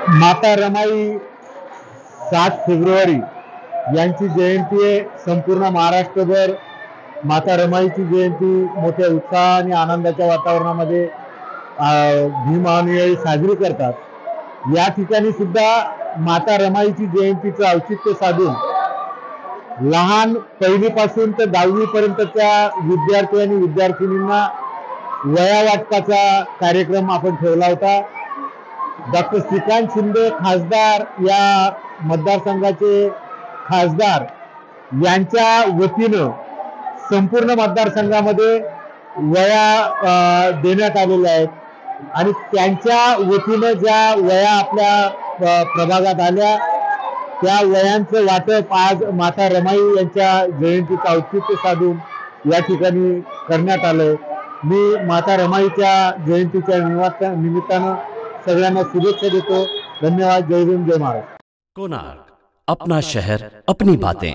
माता रमाई 7 फेब्रुवारी यांची जयंती आहे। संपूर्ण महाराष्ट्रभर माता रमाईची जयंती मोठ्या उत्साह आणि आनंदाच्या वातावरणामध्ये भीमानुयायी साजरी करतात। या ठिकाणी सुद्धा माता रमाईची जयंतीचं औचित्य साधून लहान पहिलीपासून तर 10वी पर्यंतच्या विद्यार्थी आणि विद्यार्थिनींना वया वाटपाचा कार्यक्रम आपण ठेवला होता। डॉक्टर श्रीकांत शिंदे खासदार या मतदारसंघाचे खासदार यांच्या वतीनं संपूर्ण मतदारसंघामध्ये वया देण्यात आलेल्या आहेत आणि त्यांच्या वतीनं ज्या वया आपल्या प्रभागात आल्या त्या वयांचं वाटप आज माता रमाई यांच्या जयंतीचं औचित्य साधून या ठिकाणी करण्यात आलंय। मी माता रमाईच्या जयंतीच्या निमित्तानं सगळ्यांना शुभेच्छा देतो। धन्यवाद। जय भीम, जय महाराष्ट्र। कोणार्क, अपना शहर, अपनी बातें।